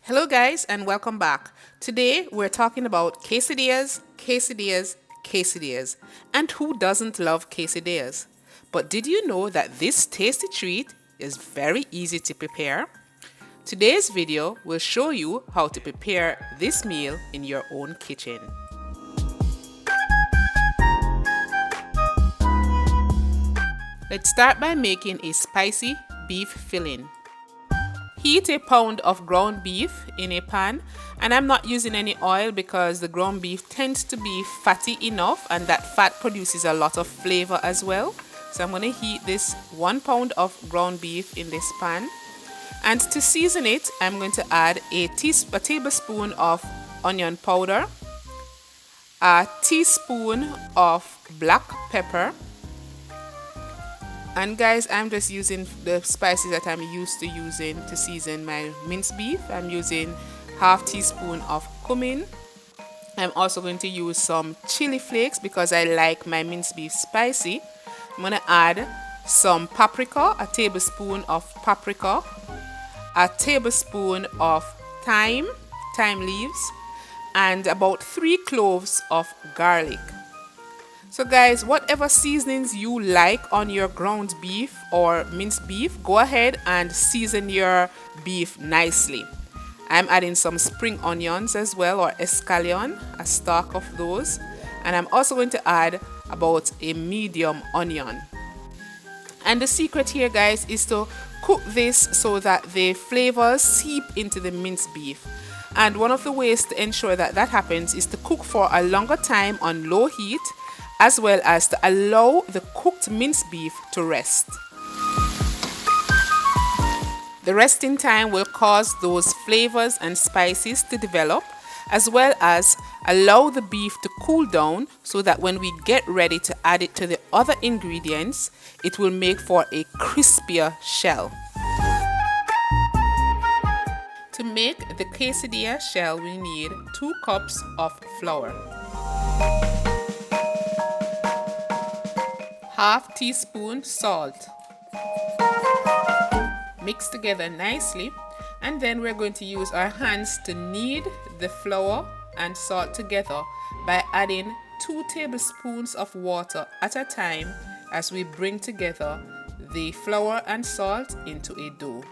Hello guys and welcome back. Today we're talking about quesadillas, quesadillas, quesadillas. And who doesn't love quesadillas? But did you know that this tasty treat is very easy to prepare? Today's video will show you how to prepare this meal in your own kitchen. Let's start by making a spicy beef filling. Heat a pound of ground beef in a pan, and I'm not using any oil because the ground beef tends to be fatty enough and that fat produces a lot of flavor as well. So I'm going to heat this 1 pound of ground beef in this pan, and to season it I'm going to add a tablespoon of onion powder, a teaspoon of black pepper. And guys, I'm just using the spices that I'm used to using to season my minced beef. I'm using half teaspoon of cumin. I'm also going to use some chili flakes because I like my minced beef spicy. I'm going to add some paprika, a tablespoon of paprika, a tablespoon of thyme leaves, and about 3 cloves of garlic. So guys, whatever seasonings you like on your ground beef or minced beef, go ahead and season your beef nicely. I'm adding some spring onions as well, or escallion, a stalk of those. And I'm also going to add about a medium onion. And the secret here guys is to cook this so that the flavors seep into the minced beef. And one of the ways to ensure that that happens is to cook for a longer time on low heat, as well as to allow the cooked minced beef to rest. The resting time will cause those flavors and spices to develop, as well as allow the beef to cool down so that when we get ready to add it to the other ingredients, it will make for a crispier shell. To make the quesadilla shell, we need 2 cups of flour, half teaspoon salt. Mix together nicely, and then we're going to use our hands to knead the flour and salt together by adding 2 tablespoons of water at a time as we bring together the flour and salt into a dough.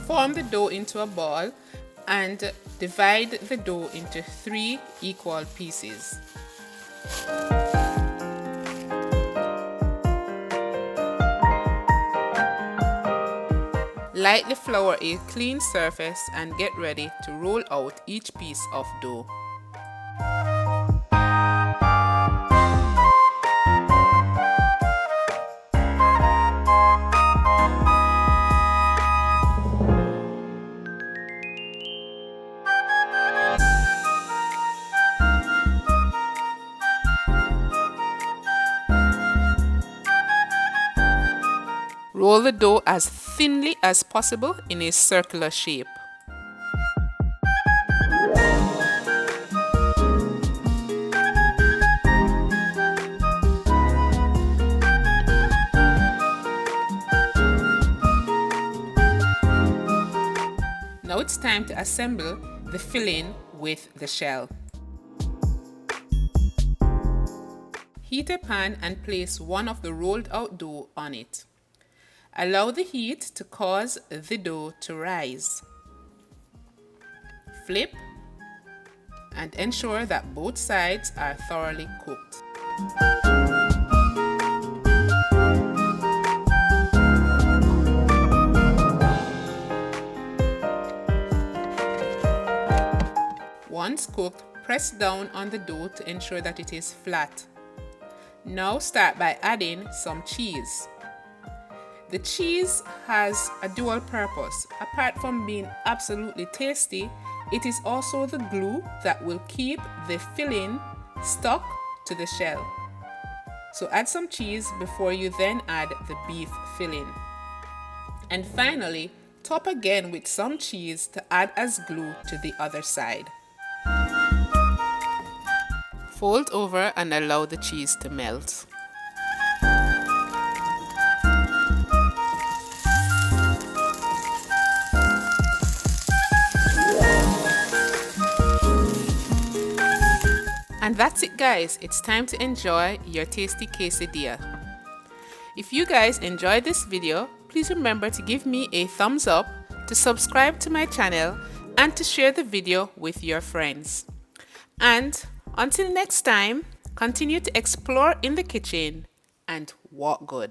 Form the dough into a ball and divide the dough into 3 equal pieces. Lightly flour a clean surface and get ready to roll out each piece of dough. Roll the dough as thinly as possible in a circular shape. Now it's time to assemble the filling with the shell. Heat a pan and place one of the rolled out dough on it. Allow the heat to cause the dough to rise. Flip and ensure that both sides are thoroughly cooked. Once cooked, press down on the dough to ensure that it is flat. Now start by adding some cheese. The cheese has a dual purpose. Apart from being absolutely tasty, it is also the glue that will keep the filling stuck to the shell. So add some cheese before you then add the beef filling. And finally, top again with some cheese to add as glue to the other side. Fold over and allow the cheese to melt. And that's it, guys. It's time to enjoy your tasty quesadilla. If you guys enjoyed this video, please remember to give me a thumbs up, to subscribe to my channel, and to share the video with your friends. And until next time, continue to explore in the kitchen and walk good.